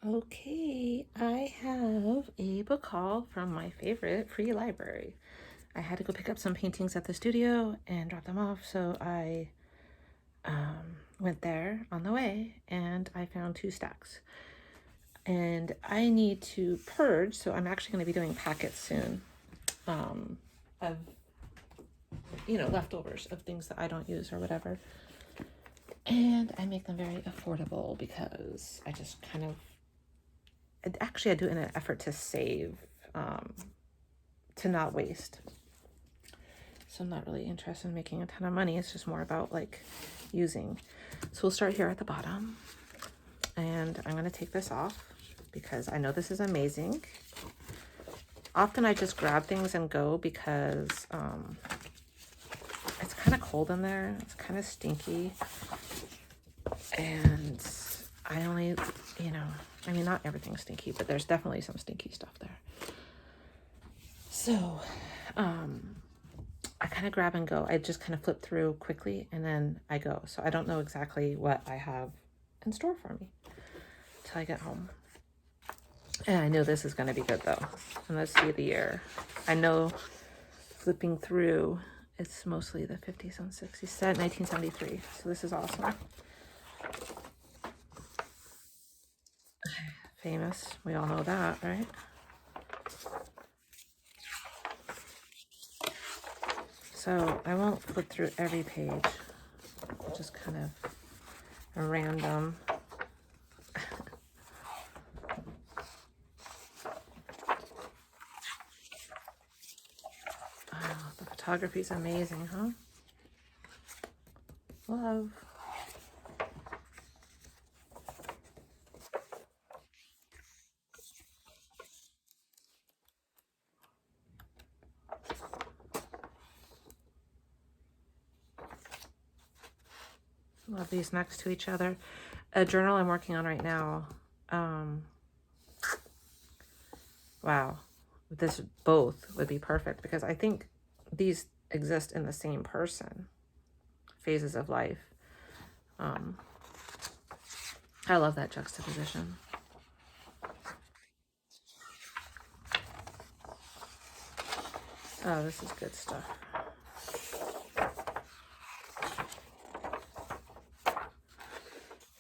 Okay, I have a book haul from my favorite free library. I had to go pick up some paintings at the studio and drop them off, so I went there on the way and I found 2 stacks. And I need to purge, so I'm actually going to be doing packets soon of, leftovers of things that I don't use or whatever. And I make them very affordable because I just kind of, actually I do it in an effort to save, to not waste. So I'm not really interested in making a ton of money. It's just more about like using. So we'll start here at the bottom. And I'm going to take this off because I know this is amazing. Often I just grab things and go because it's kind of cold in there. It's kind of stinky. And I only, not everything's stinky, but there's definitely some stinky stuff there. So, I kind of grab and go. I just kind of flip through quickly and then I go. So I don't know exactly what I have in store for me till I get home. And I know this is going to be good though. And let's see the year. I know flipping through, it's mostly the 50s and 60s. Set 1973. So this is awesome. Famous. We all know that, right? So I won't flip through every page. Just kind of a random. Oh, the photography is amazing, huh? Love. Love these next to each other. A journal I'm working on right now. Wow. This both would be perfect because I think these exist in the same person. Phases of life. I love that juxtaposition. Oh, this is good stuff.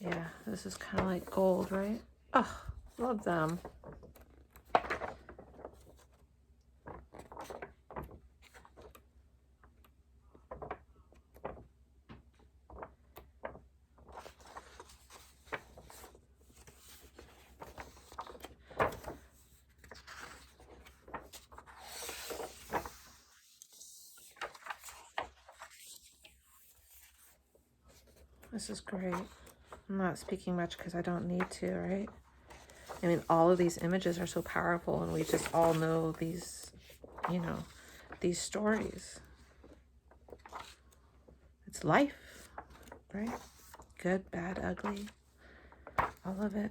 Yeah, this is kind of like gold, right? Oh, love them. This is great. I'm not speaking much because I don't need to, right? I mean, all of these images are so powerful and we just all know these, these stories. It's life, right? Good, bad, ugly. All of it.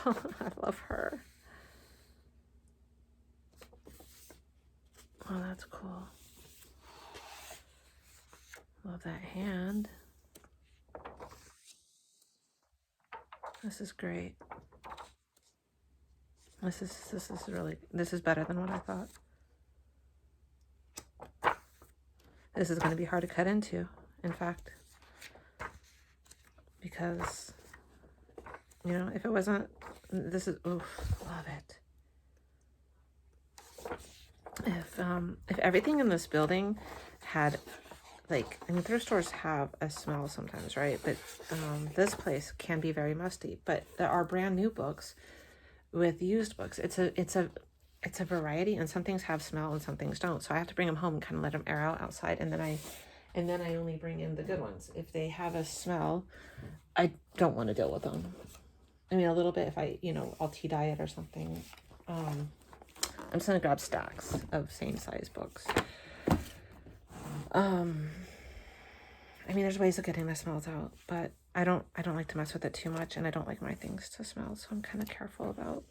I love her. Oh, that's cool. Love that hand. This is great. This is better than what I thought. This is going to be hard to cut into, in fact, because, if it wasn't, this is, oof, love it. If everything in this building had, like, I mean, thrift stores have a smell sometimes, right? But this place can be very musty. But there are brand new books with used books. It's a variety, and some things have smell and some things don't. So I have to bring them home and kind of let them air out outside, and then I only bring in the good ones. If they have a smell, I don't want to deal with them. I mean, a little bit if I'll tea dye it or something. I'm just gonna grab stacks of same size books. I mean, there's ways of getting the smells out, but I don't like to mess with it too much, and I don't like my things to smell, so I'm kind of careful about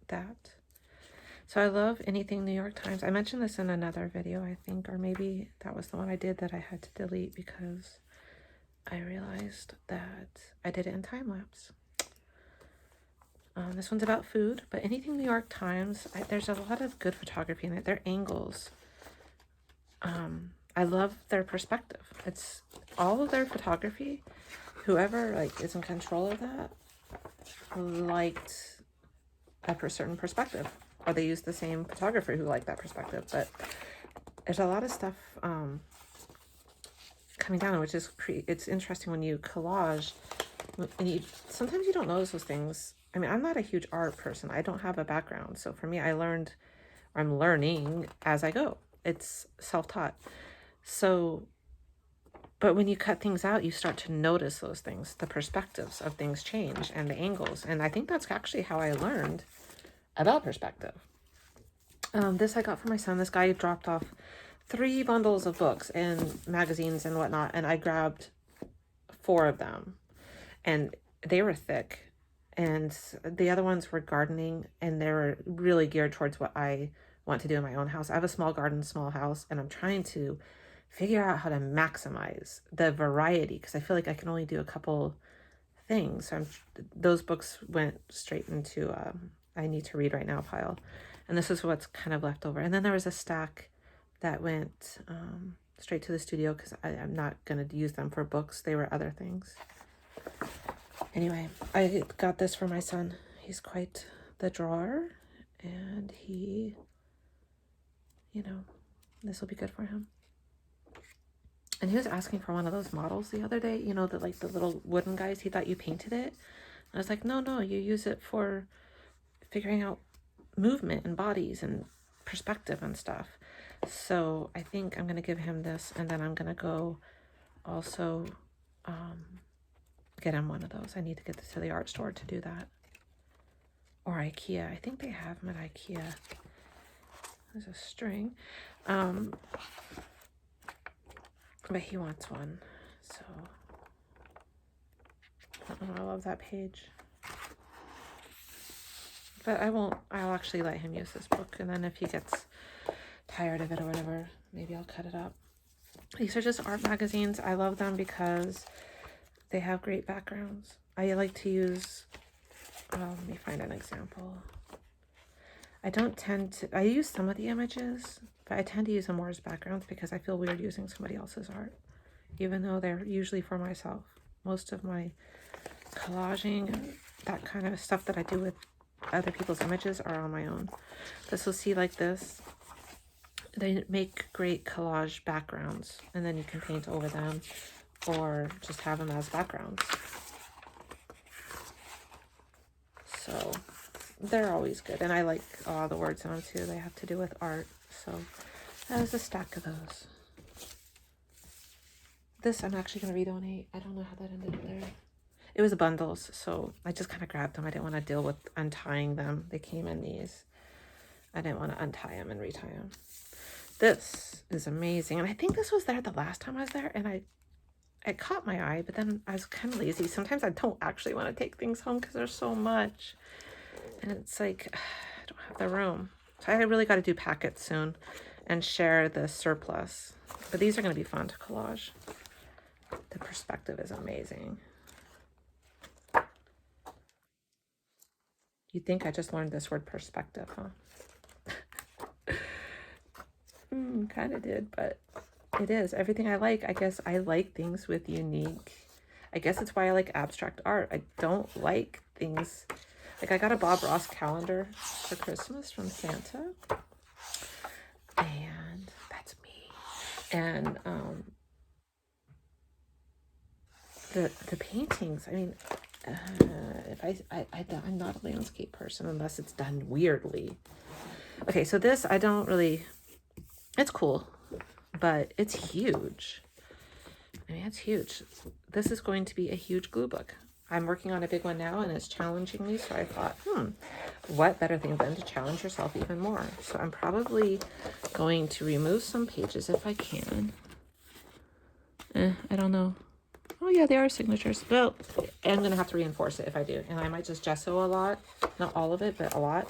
that. So I love anything New York Times. I mentioned this in another video, I think, or maybe that was the one I did that I had to delete because I realized that I did it in time lapse. This one's about food, but anything New York Times, there's a lot of good photography in it. Their angles. I love their perspective. It's all of their photography. Whoever like is in control of that liked a certain perspective, or they used the same photographer who liked that perspective. But there's a lot of stuff coming down, which is it's interesting when you collage, and sometimes you don't notice those things. I mean, I'm not a huge art person. I don't have a background, so for me, I'm learning as I go. It's self-taught. So, but when you cut things out, you start to notice those things. The perspectives of things change and the angles. And I think that's actually how I learned about perspective. This I got for my son. This guy dropped off 3 bundles of books and magazines and whatnot, and I grabbed 4 of them. And they were thick. And the other ones were gardening, and they were really geared towards what I want to do in my own house. I have a small garden, small house, and I'm trying to figure out how to maximize the variety because I feel like I can only do a couple things. So those books went straight into I need to read right now pile. And this is what's kind of left over. And then there was a stack that went straight to the studio because I'm not going to use them for books. They were other things. Anyway, I got this for my son. He's quite the drawer, and he, this will be good for him. And he was asking for one of those models the other day, the little wooden guys. He thought you painted it. I was like, no, you use it for figuring out movement and bodies and perspective and stuff. So I think I'm going to give him this, and then I'm going to go also get him one of those. I need to get this to the art store to do that. Or IKEA. I think they have them at IKEA. There's a string. But he wants one. So, I love that page. But I'll actually let him use this book. And then if he gets tired of it or whatever, maybe I'll cut it up. These are just art magazines. I love them because they have great backgrounds. I like to use, let me find an example. I use some of the images, but I tend to use them more as backgrounds because I feel weird using somebody else's art, even though they're usually for myself. Most of my collaging and that kind of stuff that I do with other people's images are on my own. But so see like this, they make great collage backgrounds, and then you can paint over them or just have them as backgrounds. So they're always good. And I like a lot of the words in them too. They have to do with art. So that was a stack of those. This I'm actually going to redonate. I don't know how that ended up there. It was bundles, so I just kind of grabbed them. I didn't want to deal with untying them. They came in these. I didn't want to untie them and retie them. This is amazing. And I think this was there the last time I was there, and it caught my eye, but then I was kind of lazy. Sometimes I don't actually want to take things home because there's so much. And it's like, I don't have the room. So I really got to do packets soon and share the surplus. But these are going to be fun to collage. The perspective is amazing. You'd think I just learned this word perspective, huh? Kind of did, but it is. Everything I like, I guess I like things with unique. I guess it's why I like abstract art. I don't like things... Like I got a Bob Ross calendar for Christmas from Santa. And that's me. And the paintings, I mean, I'm not a landscape person unless it's done weirdly. Okay, so this I don't really, it's cool, but it's huge. I mean, it's huge. This is going to be a huge glue book. I'm working on a big one now, and it's challenging me, so I thought, what better thing than to challenge yourself even more? So I'm probably going to remove some pages if I can. I don't know. Oh yeah, they are signatures. Well, I'm going to have to reinforce it if I do, and I might just gesso a lot. Not all of it, but a lot.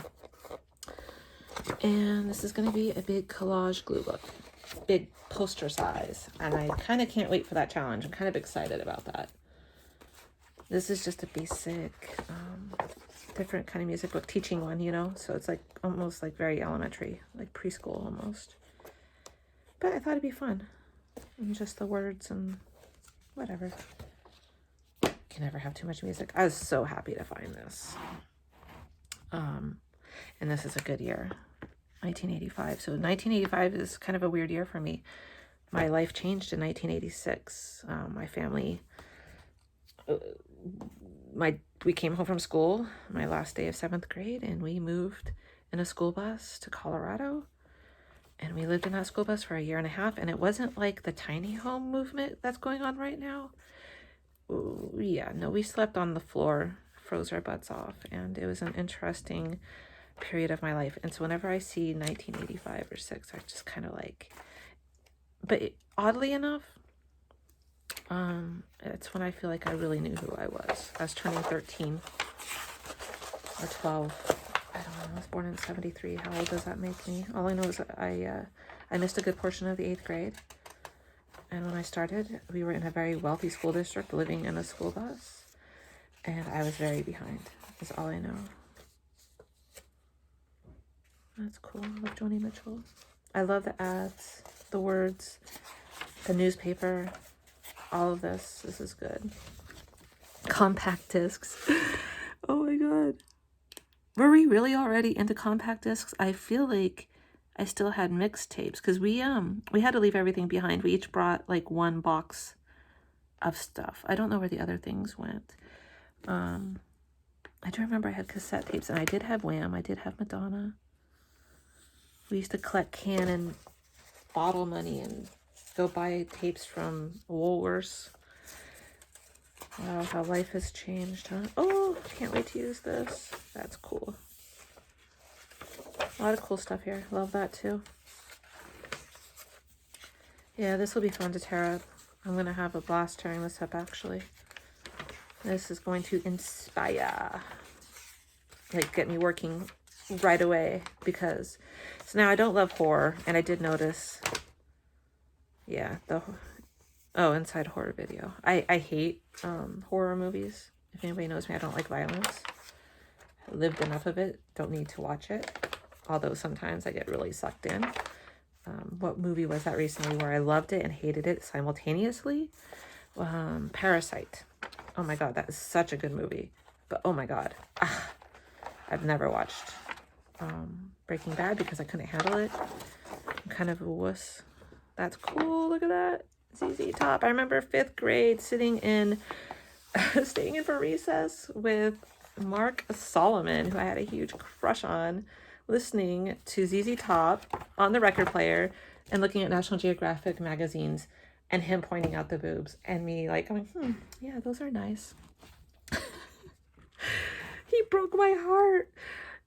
And this is going to be a big collage glue book, big poster size. And I kind of can't wait for that challenge. I'm kind of excited about that. This is just a basic, different kind of music book, teaching one, you know? So it's like almost like very elementary, like preschool almost. But I thought it'd be fun. And just the words and whatever. Can never have too much music. I was so happy to find this. And this is a good year, 1985. So 1985 is kind of a weird year for me. My life changed in 1986. My family, we came home from school, my last day of 7th grade, and we moved in a school bus to Colorado. And we lived in that school bus for a year and a half. And it wasn't like the tiny home movement that's going on right now. Ooh, yeah, no, we slept on the floor, froze our butts off. And it was an interesting period of my life. And so whenever I see 1985 or 6, I just kind of like, but oddly enough, it's when I feel like I really knew who I was. I was turning 13 or 12. I don't know. I was born in 73. How old does that make me? All I know is I missed a good portion of the 8th grade. And when I started, we were in a very wealthy school district, living in a school bus. And I was very behind. That's all I know. That's cool. I love Joni Mitchell. I love the ads, the words, the newspaper, all of this. This is good. Compact discs. Oh my God. Were we really already into compact discs? I feel like I still had mixtapes because we had to leave everything behind. We each brought like one box of stuff. I don't know where the other things went. I do remember I had cassette tapes, and I did have Wham. I did have Madonna. We used to collect can and bottle money and go buy tapes from Woolworths. Wow, how life has changed, huh? Oh, can't wait to use this. That's cool. A lot of cool stuff here. Love that too. Yeah, this will be fun to tear up. I'm going to have a blast tearing this up, actually. This is going to inspire. Like, get me working right away. Because, so now I don't love horror. And I did notice, yeah, inside horror video. I hate horror movies. If anybody knows me, I don't like violence. I lived enough of it. Don't need to watch it. Although sometimes I get really sucked in. What movie was that recently where I loved it and hated it simultaneously? Parasite. Oh my God, that is such a good movie. But oh my God. I've never watched Breaking Bad because I couldn't handle it. I'm kind of a wuss. That's cool. Look at that. ZZ Top. I remember 5th grade sitting in, staying in for recess with Mark Solomon, who I had a huge crush on, listening to ZZ Top on the record player and looking at National Geographic magazines and him pointing out the boobs and me like going, yeah, those are nice. He broke my heart.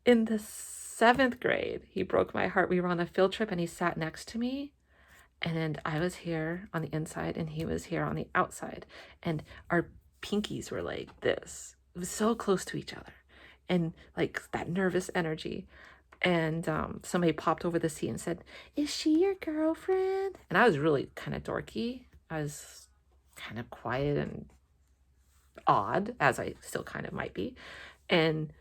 In the 7th grade, he broke my heart. We were on a field trip and he sat next to me. And I was here on the inside and he was here on the outside. And our pinkies were like this. It was so close to each other. And like that nervous energy. And somebody popped over the seat and said, "Is she your girlfriend?" And I was really kind of dorky. I was kind of quiet and odd, as I still kind of might be. And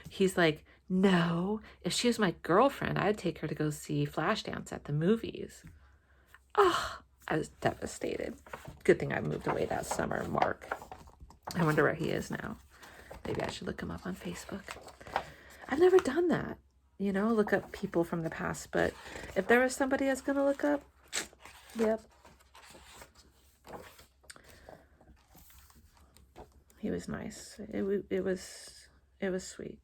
he's like, "No, if she was my girlfriend, I'd take her to go see Flashdance at the movies." Oh, I was devastated. Good thing I moved away that summer, Mark. I wonder where he is now. Maybe I should look him up on Facebook. I've never done that, you know, look up people from the past. But if there was somebody I was going to look up, yep. He was nice. It was sweet.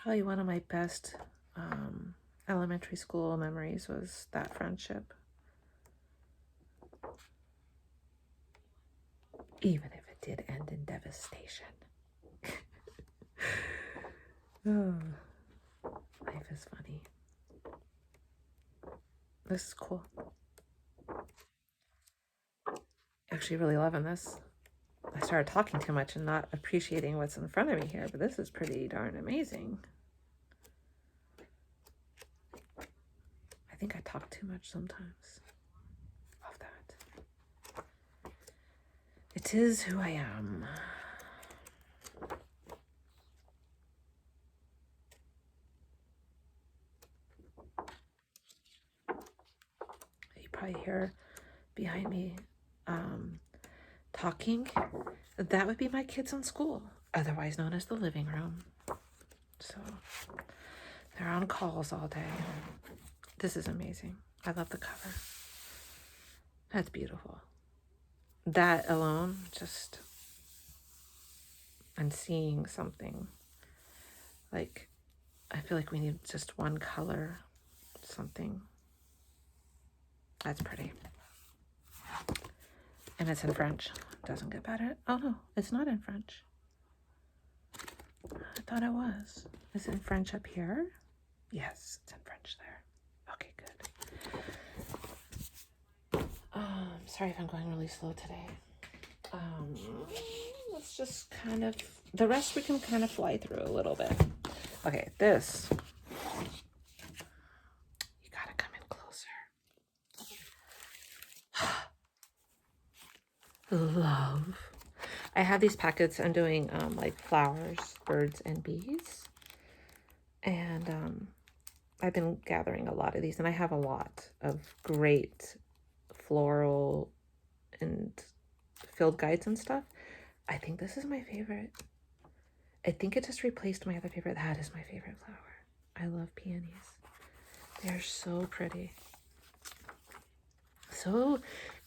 Probably one of my best elementary school memories was that friendship. Even if it did end in devastation. Oh, life is funny. This is cool. Actually really loving this. I started talking too much and not appreciating what's in front of me here, but this is pretty darn amazing. I think I talk too much sometimes. Love that. It is who I am. You probably hear behind me talking. That would be my kids in school, otherwise known as the living room. So they're on calls all day. This is amazing. I love the cover. That's beautiful. That alone, just, I'm seeing something. Like, I feel like we need just one color, something. That's pretty. And it's in French. Doesn't get better. Oh no, it's not in French. I thought it was. Is it in French up here? Yes, it's in French there. Okay, good. Sorry if I'm going really slow today. Let's just kind of, the rest we can kind of fly through a little bit. Okay, this. You gotta come in closer. Love. I have these packets. I'm doing like flowers, birds, and bees. And I've been gathering a lot of these, and I have a lot of great floral and field guides and stuff. I think this is my favorite. I think it just replaced my other favorite. That is my favorite flower. I love peonies. They're so pretty. So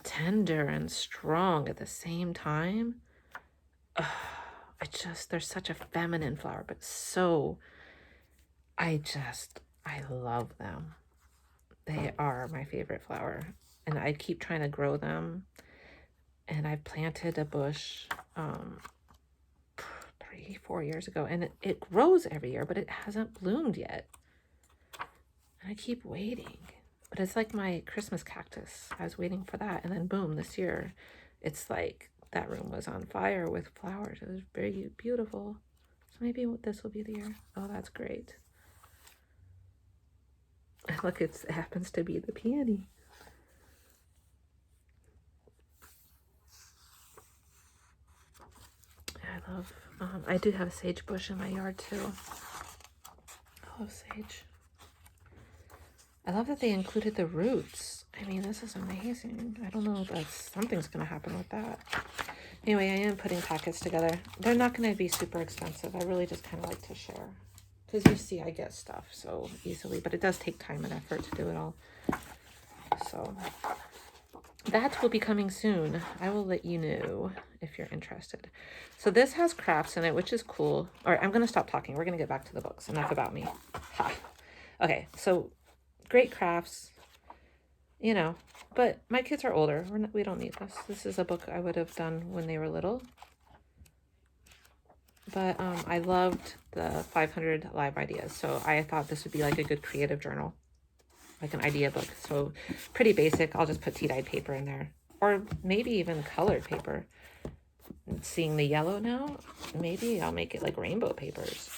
tender and strong at the same time. They're such a feminine flower, but so, I love them. They are my favorite flower. And I keep trying to grow them. And I planted a bush 3-4 years ago, and it grows every year, but it hasn't bloomed yet. And I keep waiting. But it's like my Christmas cactus. I was waiting for that, and then boom, this year, it's like that room was on fire with flowers. It was very beautiful. So maybe this will be the year. Oh, that's great. And look, it happens to be the peony. I love, I do have a sage bush in my yard too. I love sage. I love that they included the roots. I mean, this is amazing. I don't know if something's going to happen with that. Anyway, I am putting packets together. They're not going to be super expensive. I really just kind of like to share. Because you see, I get stuff so easily. But it does take time and effort to do it all. So that will be coming soon. I will let you know if you're interested. So this has crafts in it, which is cool. All right, I'm going to stop talking. We're going to get back to the books. Enough about me. Ha. Okay, so great crafts, you know, but my kids are older. We don't need this. This is a book I would have done when they were little. But I loved the 500 live ideas. So I thought this would be like a good creative journal, like an idea book. So pretty basic. I'll just put tea-dyed paper in there, or maybe even colored paper. Seeing the yellow now, maybe I'll make it like rainbow papers.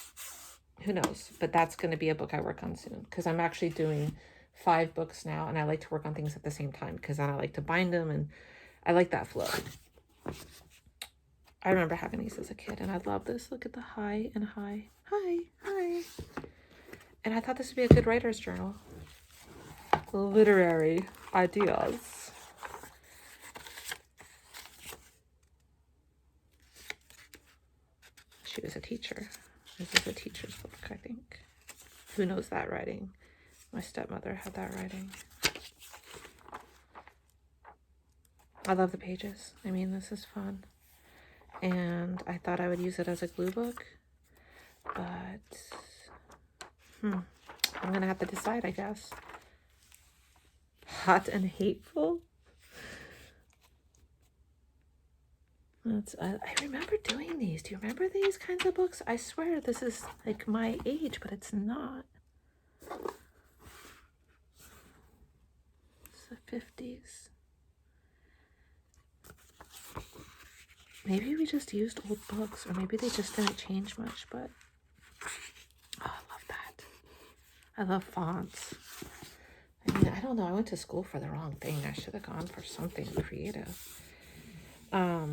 Who knows? But that's going to be a book I work on soon, because I'm actually doing 5 books now, and I like to work on things at the same time, because then I like to bind them, and I like that flow. I remember having these as a kid, and I love this. Look at the high and high. Hi, hi. And I thought this would be a good writer's journal. Literary ideas. She was a teacher. This is a teacher's book, I think. Who knows that writing? My stepmother had that writing. I love the pages. I mean, this is fun. And I thought I would use it as a glue book. But, I'm going to have to decide, I guess. Hot and hateful? I remember doing these. Do you remember these kinds of books? I swear this is like my age, but it's not. It's the 50s. Maybe we just used old books, or maybe they just didn't change much, but oh, I love that. I love fonts. I mean, I don't know. I went to school for the wrong thing. I should have gone for something creative. I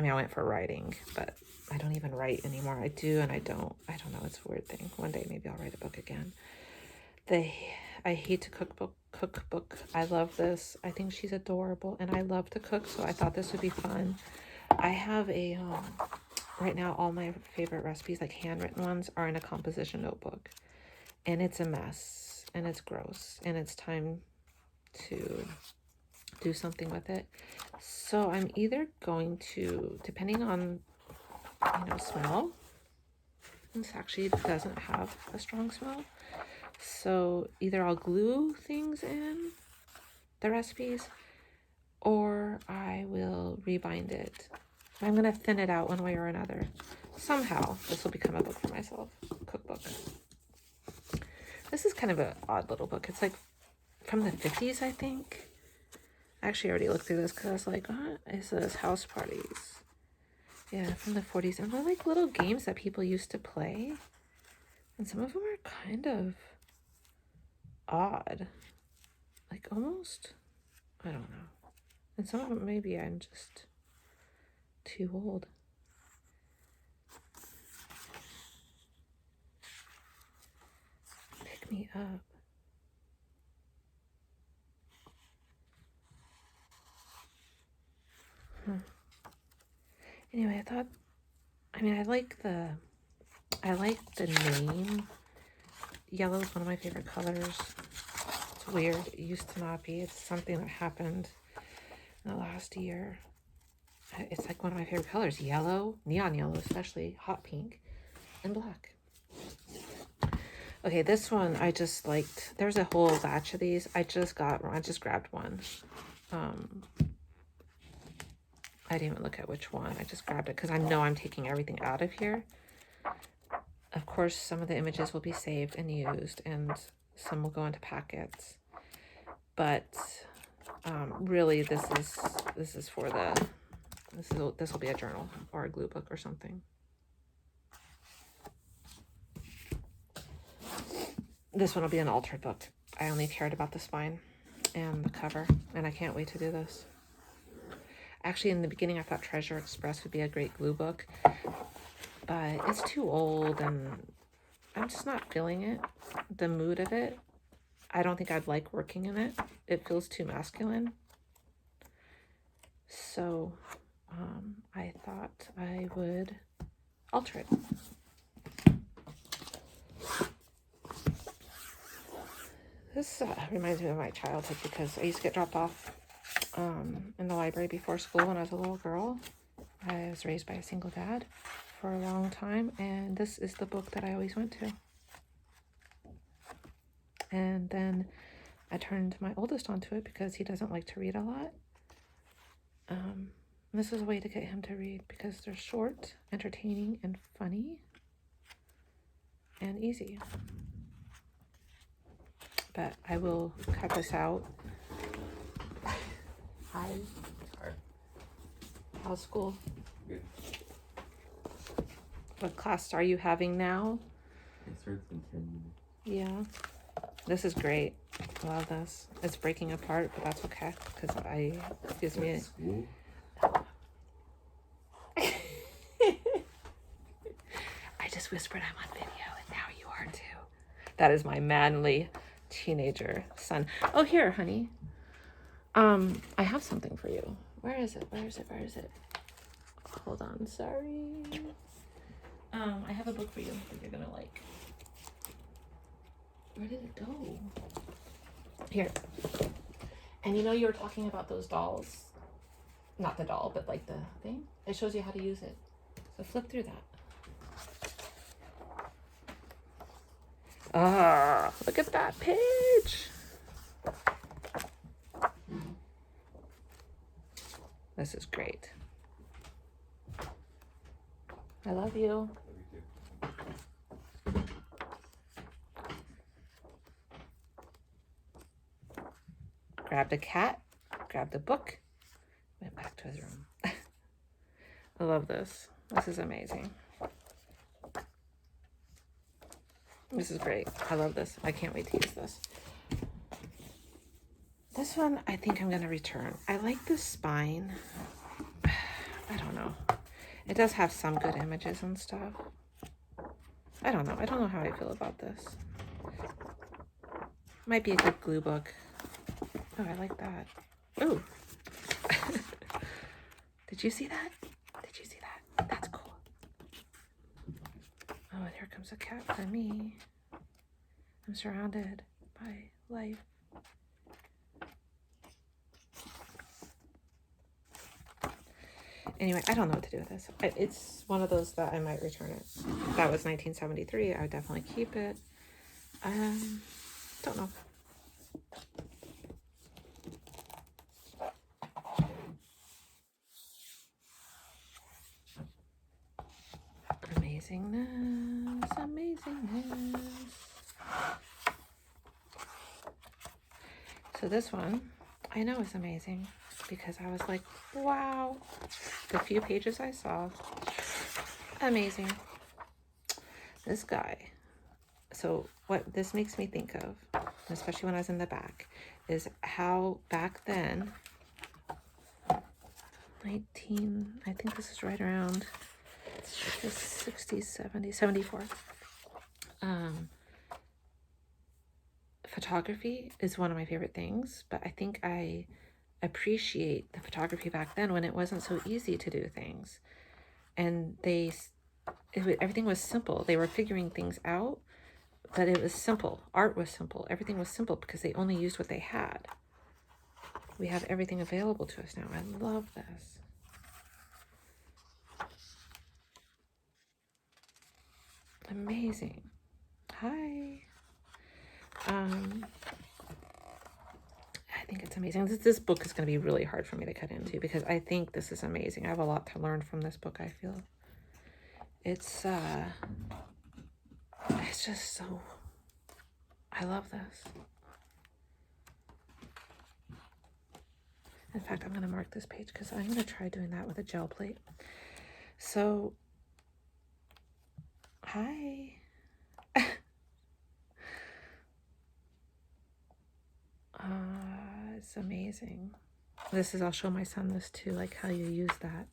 mean, I went for writing, but I don't even write anymore. I do and I don't. I don't know. It's a weird thing. One day maybe I'll write a book again. I hate to cookbook. I love this. I think she's adorable, and I love to cook, so I thought this would be fun. I have a right now all my favorite recipes, like handwritten ones, are in a composition notebook, and it's a mess, and it's gross, and it's time to do something with it. So I'm either going to, depending on, smell. This actually doesn't have a strong smell. So either I'll glue things in the recipes, or I will rebind it. I'm going to thin it out one way or another. Somehow this will become a book for myself, cookbook. This is kind of an odd little book. It's like from the 50s, I think. I actually already looked through this because I was like, what is this? House parties. Yeah, from the 40s. And they're like little games that people used to play. And some of them are kind of odd. Like almost, I don't know. And some of them maybe I'm just too old. Pick me up. Anyway, I like the name. Yellow is one of my favorite colors. It's weird. It used to not be. It's something that happened in the last year. It's like one of my favorite colors. Yellow, neon yellow especially, hot pink, and black. Okay, this one I just liked. There's a whole batch of these. I just grabbed one. I didn't even look at which one. I just grabbed it because I know I'm taking everything out of here. Of course, some of the images will be saved and used, and some will go into packets. But really, this is for the this will be a journal or a glue book or something. This one will be an altered book. I only cared about the spine and the cover, and I can't wait to do this. Actually, in the beginning, I thought Treasure Express would be a great glue book, but it's too old, and I'm just not feeling it. The mood of it. I don't think I'd like working in it. It feels too masculine. So I thought I would alter it. This reminds me of my childhood because I used to get dropped off in the library before school when I was a little girl. I was raised by a single dad for a long time, and this is the book that I always went to. And then I turned my oldest onto it because he doesn't like to read a lot. This is a way to get him to read because they're short, entertaining, and funny, and easy. But I will cut this out. Hi. Hi. How's school? Good. What class are you having now? It starts in 10 minutes. Yeah. This is great. I love this. It's breaking apart, but that's okay because it gives me school? I just whispered I'm on video, and now you are too. That is my manly teenager son. Oh, here, honey. I have something for you. Where is it? Where is it? Hold on, sorry. I have a book for you that you're gonna like. Where did it go? Here. And you were talking about those dolls. Not the doll, but like the thing. It shows you how to use it. So flip through that. Ah, look at that page. This is great. I love you. Grabbed a cat, grabbed a book, went back to his room. I love this. This is amazing. This is great. I love this. I can't wait to use this. This one, I think I'm going to return. I like the spine. I don't know. It does have some good images and stuff. I don't know. I don't know how I feel about this. Might be a good glue book. Oh, I like that. Ooh. Did you see that? Did you see that? That's cool. Oh, and here comes a cat for me. I'm surrounded by life. Anyway, I don't know what to do with this. It's one of those that I might return it. That was 1973. I would definitely keep it. Don't know. Amazingness, amazingness. So this one, I know is amazing because I was like, wow. The few pages I saw, amazing. This guy. So what this makes me think of, especially when I was in the back, is how back then, I think this is right around the 60s, 70s, 74. Photography is one of my favorite things, but I think I appreciate the photography back then when it wasn't so easy to do things. And everything was simple. They were figuring things out, but it was simple. Art was simple. Everything was simple because they only used what they had. We have everything available to us now. I love this. Amazing. Hi. I think it's amazing. This book is going to be really hard for me to cut into because I think this is amazing. I have a lot to learn from this book, I feel. It's just so, I love this. In fact, I'm going to mark this page because I'm going to try doing that with a gel plate. So, hi. It's amazing. I'll show my son this too, like how you use that.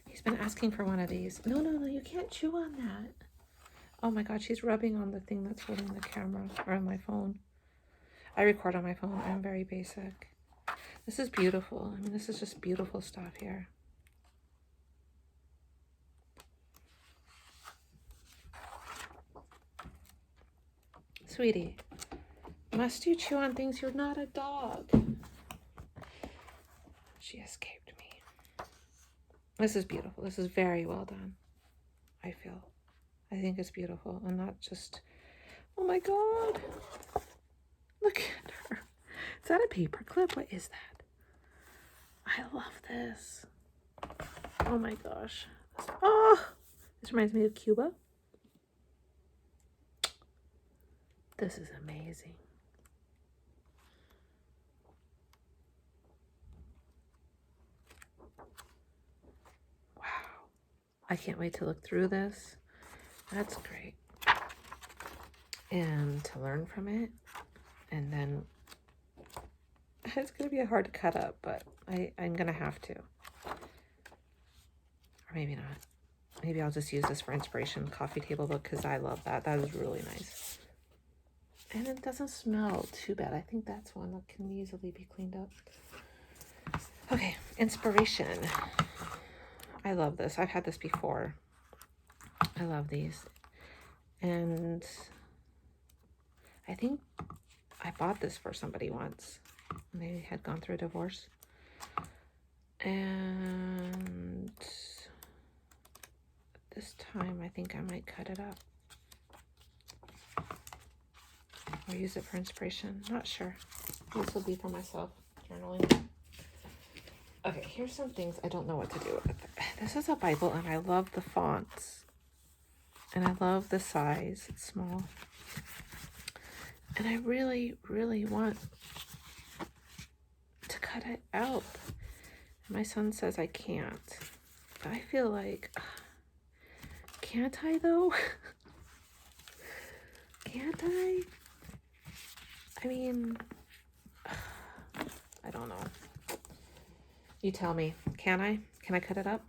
He's been asking for one of these. No, you can't chew on that. Oh my God, she's rubbing on the thing that's holding the camera, or on my phone. I record on my phone. I'm very basic. This is beautiful. I mean, this is just beautiful stuff here. Sweetie, must you chew on things? You're not a dog. She escaped me. This is beautiful. This is very well done, I feel. I think it's beautiful and not just, oh my God. Look at her. Is that a paper clip? What is that? I love this. Oh my gosh. Oh, this reminds me of Cuba. This is amazing. Wow. I can't wait to look through this. That's great. And to learn from it. And then it's going to be hard to cut up, but I'm going to have to. Or maybe not. Maybe I'll just use this for inspiration, coffee table book, because I love that. That is really nice. And it doesn't smell too bad. I think that's one that can easily be cleaned up. Okay, inspiration. I love this. I've had this before. I love these. And I think I bought this for somebody once. They had gone through a divorce. And this time I think I might cut it up. Or use it for inspiration. Not sure. This will be for myself. Journaling. Okay, here's some things I don't know what to do with. This is a Bible and I love the fonts. And I love the size. It's small. And I really, really want to cut it out. My son says I can't. I feel like, can't I though? Can't I? I mean, I don't know. You tell me, can I? Can I cut it up?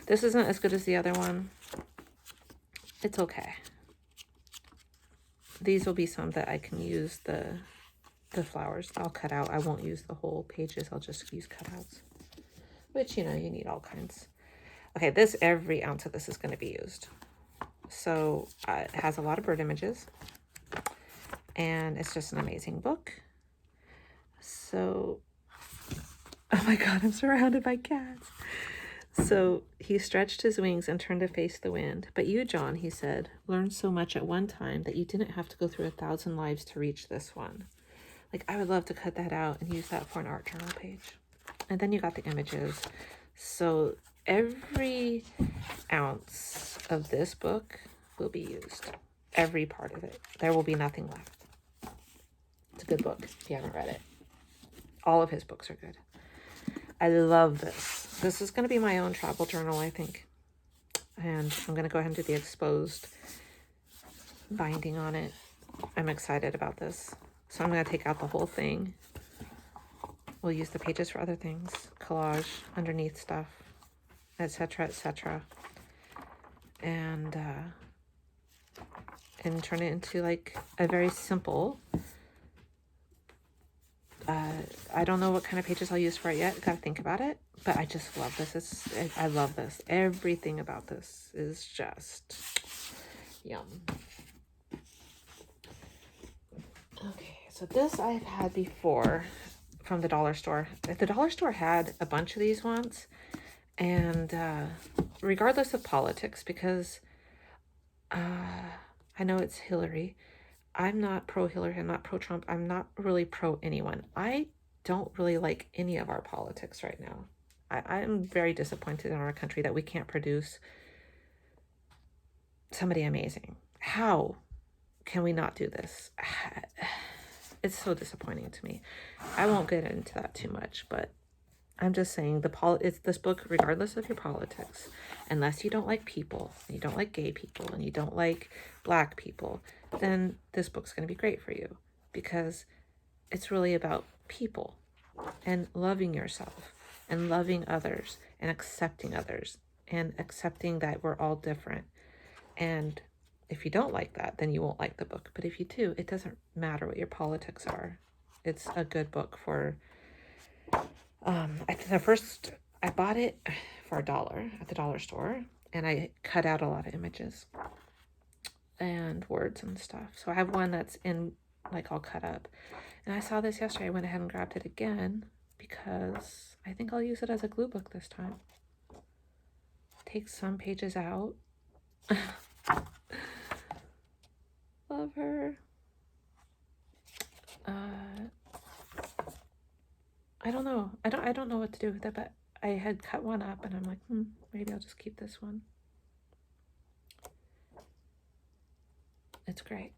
This isn't as good as the other one. It's okay. These will be some that I can use the flowers. I'll cut out. I won't use the whole pages. I'll just use cutouts. Which, you know, you need all kinds. Okay, every ounce of this is going to be used. So it has a lot of bird images. And it's just an amazing book. So, oh my God, I'm surrounded by cats. So he stretched his wings and turned to face the wind. But you, John, he said, learned so much at one time that you didn't have to go through 1,000 lives to reach this one. Like, I would love to cut that out and use that for an art journal page. And then you got the images. So every ounce of this book will be used. Every part of it. There will be nothing left. It's a good book if you haven't read it. All of his books are good. I love this. This is going to be my own travel journal, I think. And I'm going to go ahead and do the exposed binding on it. I'm excited about this. So I'm going to take out the whole thing. We'll use the pages for other things. Collage, underneath stuff, etc., etc. And turn it into like a very simple... I don't know what kind of pages I'll use for it yet. Got to think about it. But I just love this. I love this. Everything about this is just yum. Okay, so this I've had before from the dollar store. The dollar store had a bunch of these once. And regardless of politics, because I know it's Hillary. I'm not pro-Hillary, I'm not pro-Trump, I'm not really pro-anyone. I don't really like any of our politics right now. I'm very disappointed in our country that we can't produce somebody amazing. How can we not do this? It's so disappointing to me. I won't get into that too much, but I'm just saying it's this book, regardless of your politics, unless you don't like people, and you don't like gay people, and you don't like black people, then this book's going to be great for you, because it's really about people and loving yourself and loving others and accepting that we're all different. And if you don't like that, then you won't like the book. But if you do, it doesn't matter what your politics are. It's a good book for... I bought it for $1 at the dollar store, and I cut out a lot of images and words and stuff. So I have one that's in, like, all cut up. And I saw this yesterday. I went ahead and grabbed it again because I think I'll use it as a glue book this time. Take some pages out. Love her. I don't know. I don't know what to do with it, but I had cut one up and I'm like, maybe I'll just keep this one. It's great.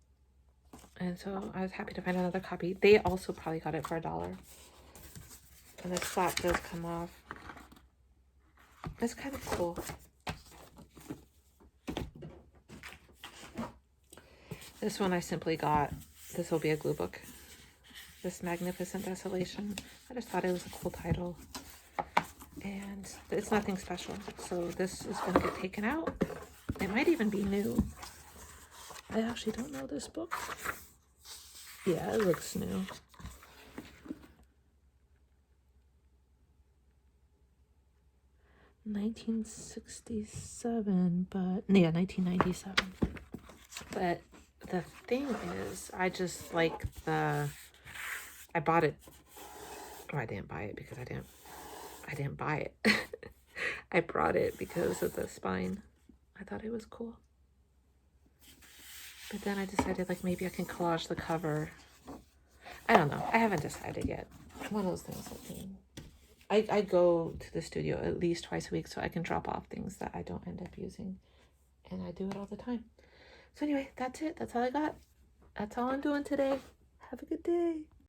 And so I was happy to find another copy. They also probably got it for $1. And this flap does come off. It's kind of cool. This one I simply got. This will be a glue book. This Magnificent Desolation. I just thought it was a cool title. And it's nothing special. So this is going to get taken out. It might even be new. I actually don't know this book. Yeah, it looks new. $1967, but yeah, 1997. But the thing is, I just like I bought it. Oh, I didn't buy it because I didn't buy it. I brought it because of the spine. I thought it was cool. But then I decided, like, maybe I can collage the cover. I don't know. I haven't decided yet. One of those things I go to the studio at least twice a week so I can drop off things that I don't end up using. And I do it all the time. So anyway, that's it. That's all I got. That's all I'm doing today. Have a good day.